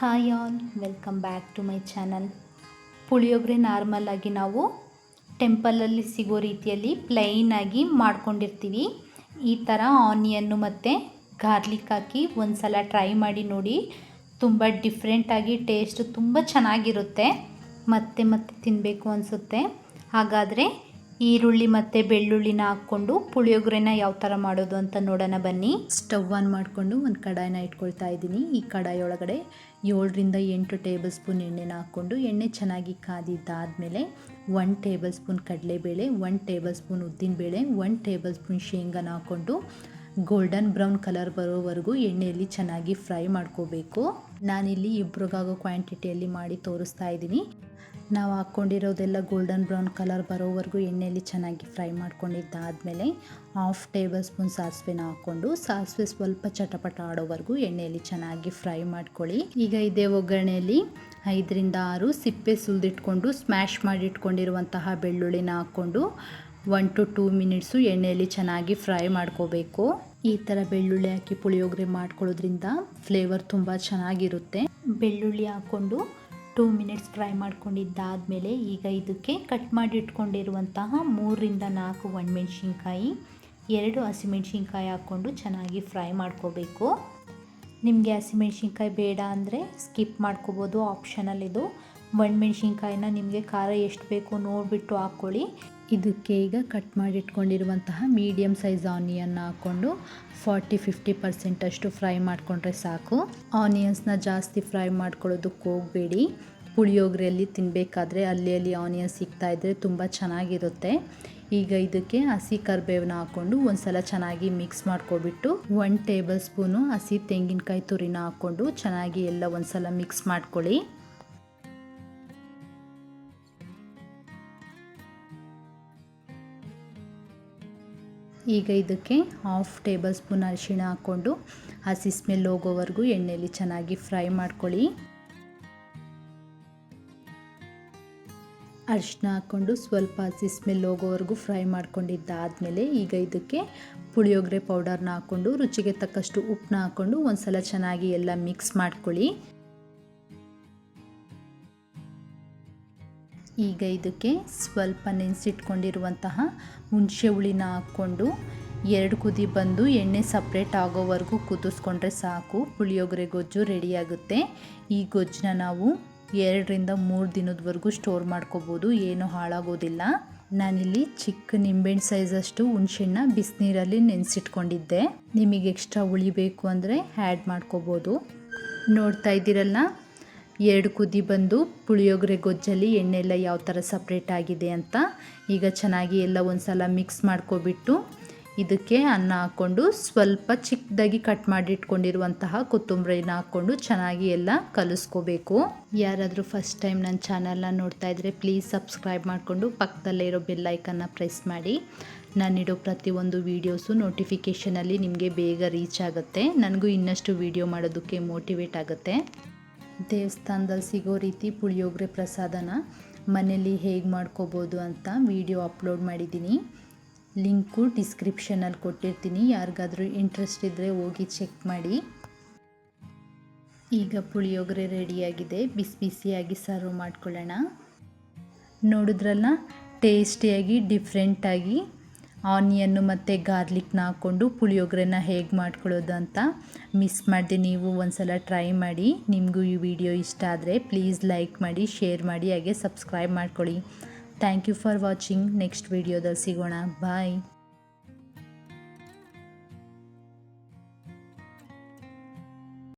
Hi all, welcome back to my channel. Puliyogare normal ಆಗಿ ನಾವು ಟೆಂಪಲಲ್ಲಿ ಸಿಗೋ ರೀತಿಯಲ್ಲಿ ಪ್ಲೈನಾಗಿ ಮಾಡ್ಕೊಂಡಿರ್ತೀವಿ. ಈ ಥರ ಆನಿಯನ್ನು ಮತ್ತು ಗಾರ್ಲಿಕ್ ಹಾಕಿ ಒಂದು ಸಲ ಟ್ರೈ ಮಾಡಿ ನೋಡಿ. ತುಂಬ ಡಿಫ್ರೆಂಟಾಗಿ ಟೇಸ್ಟ್ ತುಂಬ ಚೆನ್ನಾಗಿರುತ್ತೆ. ಮತ್ತೆ ಮತ್ತೆ ತಿನ್ನಬೇಕು ಅನಿಸುತ್ತೆ. ಹಾಗಾದರೆ ಈರುಳ್ಳಿ ಮತ್ತು ಬೆಳ್ಳುಳ್ಳಿನ ಹಾಕ್ಕೊಂಡು ಪುಳಿಯೋಗರೆನ ಯಾವ ಥರ ಮಾಡೋದು ಅಂತ ನೋಡೋಣ ಬನ್ನಿ. ಸ್ಟವ್ ಆನ್ ಮಾಡಿಕೊಂಡು ಒಂದು ಕಡಾಯಿನ ಇಟ್ಕೊಳ್ತಾ ಇದ್ದೀನಿ. ಈ ಕಡಾಯಿ ಒಳಗಡೆ 7ರಿಂದ 8 ಟೇಬಲ್ ಸ್ಪೂನ್ ಎಣ್ಣೆನ ಹಾಕ್ಕೊಂಡು ಎಣ್ಣೆ ಚೆನ್ನಾಗಿ ಕಾದಿದ್ದಾದಮೇಲೆ 1 ಟೇಬಲ್ ಸ್ಪೂನ್ ಕಡಲೆಬೇಳೆ, 1 ಟೇಬಲ್ ಸ್ಪೂನ್ ಉದ್ದಿನಬೇಳೆ, 1 ಟೇಬಲ್ ಸ್ಪೂನ್ ಶೇಂಗಾನ ಹಾಕ್ಕೊಂಡು ಗೋಲ್ಡನ್ ಬ್ರೌನ್ ಕಲರ್ ಬರೋವರೆಗೂ ಎಣ್ಣೆಯಲ್ಲಿ ಚೆನ್ನಾಗಿ ಫ್ರೈ ಮಾಡ್ಕೋಬೇಕು. ನಾನಿಲ್ಲಿ ಇಬ್ರಿಗಾಗೋ ಕ್ವಾಂಟಿಟಿಯಲ್ಲಿ ಮಾಡಿ ತೋರಿಸ್ತಾ ಇದ್ದೀನಿ. ನಾವು ಹಾಕ್ಕೊಂಡಿರೋದೆಲ್ಲ ಗೋಲ್ಡನ್ ಬ್ರೌನ್ ಕಲರ್ ಬರೋವರೆಗೂ ಎಣ್ಣೆಯಲ್ಲಿ ಚೆನ್ನಾಗಿ ಫ್ರೈ ಮಾಡ್ಕೊಂಡಿದ್ದಾದಮೇಲೆ 1/2 ಟೇಬಲ್ ಸ್ಪೂನ್ ಸಾಸಿವೆನ ಹಾಕ್ಕೊಂಡು ಸಾಸಿವೆ ಸ್ವಲ್ಪ ಚಟಪಟ ಆಡೋವರೆಗೂ ಎಣ್ಣೆಯಲ್ಲಿ ಚೆನ್ನಾಗಿ ಫ್ರೈ ಮಾಡ್ಕೊಳ್ಳಿ. ಈಗ ಇದೇ ಒಗ್ಗರಣೆಯಲ್ಲಿ 5ರಿಂದ 6 ಸಿಪ್ಪೆ ಸುಲಿದಿಟ್ಕೊಂಡು ಸ್ಮ್ಯಾಶ್ ಮಾಡಿಟ್ಕೊಂಡಿರುವಂತಹ ಬೆಳ್ಳುಳ್ಳಿನ ಹಾಕ್ಕೊಂಡು 1 to 2 ಮಿನಿಟ್ಸು ಎಣ್ಣೆಯಲ್ಲಿ ಚೆನ್ನಾಗಿ ಫ್ರೈ ಮಾಡ್ಕೋಬೇಕು. ಈ ಥರ ಬೆಳ್ಳುಳ್ಳಿ ಹಾಕಿ ಪುಳಿಯೋಗರೆ ಮಾಡ್ಕೊಳ್ಳೋದ್ರಿಂದ ಫ್ಲೇವರ್ ತುಂಬ ಚೆನ್ನಾಗಿರುತ್ತೆ. ಬೆಳ್ಳುಳ್ಳಿ ಹಾಕ್ಕೊಂಡು 2 ಮಿನಿಟ್ಸ್ ಫ್ರೈ ಮಾಡ್ಕೊಂಡಿದ್ದಾದಮೇಲೆ ಈಗ ಇದಕ್ಕೆ ಕಟ್ ಮಾಡಿ ಇಟ್ಕೊಂಡಿರುವಂತಹ 3ರಿಂದ 4 ಒಣಮೆಣ್ಸಿನ್ಕಾಯಿ, 2 ಹಸಿಮೆಣ್ಸಿನ್ಕಾಯಿ ಹಾಕ್ಕೊಂಡು ಚೆನ್ನಾಗಿ ಫ್ರೈ ಮಾಡ್ಕೋಬೇಕು. ನಿಮಗೆ ಹಸಿಮೆಣ್ಸಿನ್ಕಾಯಿ ಬೇಡ ಅಂದರೆ ಸ್ಕಿಪ್ ಮಾಡ್ಕೋಬೋದು, ಆಪ್ಷನಲ್ ಇದು. ಒಣಮೆಣ್ಸಿನ್ಕಾಯಿನ ನಿಮಗೆ ಖಾರ ಎಷ್ಟು ಬೇಕು ನೋಡಿಬಿಟ್ಟು ಹಾಕ್ಕೊಳ್ಳಿ. ಇದಕ್ಕೆ ಈಗ ಕಟ್ ಮಾಡಿ ಇಟ್ಕೊಂಡಿರುವಂತಹ ಮೀಡಿಯಮ್ ಸೈಜ್ ಆನಿಯನ್ನ ಹಾಕ್ಕೊಂಡು 40-50% ಅಷ್ಟು ಫ್ರೈ ಮಾಡಿಕೊಂಡ್ರೆ ಸಾಕು. ಆನಿಯನ್ಸ್ನ ಜಾಸ್ತಿ ಫ್ರೈ ಮಾಡ್ಕೊಳ್ಳೋದಕ್ಕೆ ಹೋಗಬೇಡಿ. ಪುಳಿಯೋಗರೆಯಲ್ಲಿ ತಿನ್ನಬೇಕಾದ್ರೆ ಅಲ್ಲಿ ಆನಿಯನ್ಸ್ ಸಿಗ್ತಾಯಿದ್ರೆ ತುಂಬ ಚೆನ್ನಾಗಿರುತ್ತೆ. ಈಗ ಇದಕ್ಕೆ ಹಸಿ ಕರಿಬೇವನ್ನ ಹಾಕ್ಕೊಂಡು ಒಂದು ಸಲ ಚೆನ್ನಾಗಿ ಮಿಕ್ಸ್ ಮಾಡ್ಕೊಬಿಟ್ಟು 1 ಟೇಬಲ್ ಸ್ಪೂನು ಹಸಿ ತೆಂಗಿನಕಾಯಿ ತುರಿನ ಹಾಕ್ಕೊಂಡು ಚೆನ್ನಾಗಿ ಎಲ್ಲ ಒಂದು ಸಲ ಮಿಕ್ಸ್ ಮಾಡ್ಕೊಳ್ಳಿ. ಈಗ ಇದಕ್ಕೆ 1/2 ಟೇಬಲ್ ಸ್ಪೂನ್ ಅರಿಶಿಣ ಹಾಕ್ಕೊಂಡು ಹಸಿ ಸ್ಮೆಲ್ ಹೋಗೋವರೆಗೂ ಎಣ್ಣೆಯಲ್ಲಿ ಚೆನ್ನಾಗಿ ಫ್ರೈ ಮಾಡ್ಕೊಳ್ಳಿ. ಅರಿಶಿನ ಹಾಕ್ಕೊಂಡು ಸ್ವಲ್ಪ ಹಸಿ ಸ್ಮೆಲ್ ಹೋಗೋವರೆಗೂ ಫ್ರೈ ಮಾಡ್ಕೊಂಡಿದ್ದಾದಮೇಲೆ ಈಗ ಇದಕ್ಕೆ ಪುಳಿಯೋಗರೆ ಪೌಡರ್ನ ಹಾಕ್ಕೊಂಡು ರುಚಿಗೆ ತಕ್ಕಷ್ಟು ಉಪ್ಪನ್ನ ಹಾಕ್ಕೊಂಡು ಒಂದು ಸಲ ಚೆನ್ನಾಗಿ ಎಲ್ಲ ಮಿಕ್ಸ್ ಮಾಡ್ಕೊಳ್ಳಿ. ಈಗ ಇದಕ್ಕೆ ಸ್ವಲ್ಪ ನೆನೆಸಿಟ್ಕೊಂಡಿರುವಂತಹ ಹುಣಸೆ ಹುಳಿನ ಹಾಕ್ಕೊಂಡು 2 ಕುದಿ ಬಂದು ಎಣ್ಣೆ ಸಪ್ರೇಟ್ ಆಗೋವರೆಗೂ ಕುದಿಸ್ಕೊಂಡ್ರೆ ಸಾಕು. ಪುಳಿಯೋಗರೆ ಗೊಜ್ಜು ರೆಡಿಯಾಗುತ್ತೆ. ಈ ಗೊಜ್ಜನ್ನ ನಾವು 2ರಿಂದ 3 ದಿನದವರೆಗೂ ಸ್ಟೋರ್ ಮಾಡ್ಕೋಬೋದು, ಏನೂ ಹಾಳಾಗೋದಿಲ್ಲ. ನಾನಿಲ್ಲಿ ಚಿಕ್ಕ ನಿಂಬೆಹಣ್ಣು ಸೈಜಷ್ಟು ಹುಣಸೆಹಣ್ಣ ಬಿಸಿನೀರಲ್ಲಿ ನೆನೆಸಿಟ್ಕೊಂಡಿದ್ದೆ. ನಿಮಗೆ ಎಕ್ಸ್ಟ್ರಾ ಹುಳಿ ಬೇಕು ಅಂದರೆ ಆ್ಯಡ್ ಮಾಡ್ಕೋಬೋದು. ನೋಡ್ತಾ ಇದ್ದೀರಲ್ಲ, 2 ಕುದಿ ಬಂದು ಪುಳಿಯೋಗರೆ ಗೊಜ್ಜಲ್ಲಿ ಎಣ್ಣೆ ಎಲ್ಲ ಯಾವ ಥರ ಸಪ್ರೇಟ್ ಆಗಿದೆ ಅಂತ. ಈಗ ಚೆನ್ನಾಗಿ ಎಲ್ಲ ಒಂದು ಸಲ ಮಿಕ್ಸ್ ಮಾಡ್ಕೊಬಿಟ್ಟು ಇದಕ್ಕೆ ಅನ್ನ ಹಾಕ್ಕೊಂಡು ಸ್ವಲ್ಪ ಚಿಕ್ಕದಾಗಿ ಕಟ್ ಮಾಡಿ ಇಟ್ಕೊಂಡಿರುವಂತಹ ಕೊತ್ತಂಬರಿನ ಹಾಕ್ಕೊಂಡು ಚೆನ್ನಾಗಿ ಎಲ್ಲ ಕಲಿಸ್ಕೋಬೇಕು. ಯಾರಾದರೂ ಫಸ್ಟ್ ಟೈಮ್ ನನ್ನ ಚಾನಲ್ನ ನೋಡ್ತಾ ಇದ್ದರೆ ಪ್ಲೀಸ್ ಸಬ್ಸ್ಕ್ರೈಬ್ ಮಾಡಿಕೊಂಡು ಪಕ್ಕದಲ್ಲೇ ಇರೋ ಬೆಲ್ ಐಕನ್ನ ಪ್ರೆಸ್ ಮಾಡಿ. ನಾನಿಡೋ ಪ್ರತಿಯೊಂದು ವೀಡಿಯೋಸು ನೋಟಿಫಿಕೇಷನಲ್ಲಿ ನಿಮಗೆ ಬೇಗ ರೀಚ್ ಆಗುತ್ತೆ. ನನಗೂ ಇನ್ನಷ್ಟು ವೀಡಿಯೋ ಮಾಡೋದಕ್ಕೆ ಮೋಟಿವೇಟ್ ಆಗುತ್ತೆ. ದೇವಸ್ಥಾನದಲ್ಲಿ ಸಿಗೋ ರೀತಿ ಪುಳಿಯೋಗರೆ ಪ್ರಸಾದನ ಮನೇಲಿ ಹೇಗೆ ಮಾಡ್ಕೋಬೋದು ಅಂತ ವಿಡಿಯೋ ಅಪ್ಲೋಡ್ ಮಾಡಿದ್ದೀನಿ. ಲಿಂಕು ಡಿಸ್ಕ್ರಿಪ್ಷನಲ್ಲಿ ಕೊಟ್ಟಿರ್ತೀನಿ. ಯಾರಿಗಾದರೂ ಇಂಟ್ರೆಸ್ಟ್ ಇದ್ದರೆ ಹೋಗಿ ಚೆಕ್ ಮಾಡಿ. ಈಗ ಪುಳಿಯೋಗರೆ ರೆಡಿಯಾಗಿದೆ. ಬಿಸಿ ಬಿಸಿಯಾಗಿ ಸರ್ವ್ ಮಾಡ್ಕೊಳ್ಳೋಣ. ನೋಡಿದ್ರಲ್ಲ, ಟೇಸ್ಟಿಯಾಗಿ ಡಿಫ್ರೆಂಟಾಗಿ ಆನಿಯನ್ನು ಮತ್ತು ಗಾರ್ಲಿಕ್ನ ಹಾಕ್ಕೊಂಡು ಪುಳಿಯೋಗರೆನ ಹೇಗೆ ಮಾಡ್ಕೊಳ್ಳೋದು ಅಂತ ಮಿಸ್ ಮಾಡದೆ ನೀವು ಒಂದು ಸಲ ಟ್ರೈ ಮಾಡಿ. ನಿಮಗೂ ಈ ವಿಡಿಯೋ ಇಷ್ಟ ಆದರೆ ಪ್ಲೀಸ್ ಲೈಕ್ ಮಾಡಿ, ಶೇರ್ ಮಾಡಿ, ಹಾಗೆ ಸಬ್ಸ್ಕ್ರೈಬ್ ಮಾಡ್ಕೊಳ್ಳಿ. Thank you for watching. Next ವಿಡಿಯೋದಲ್ಲಿ ಸಿಗೋಣ. ಬಾಯ್.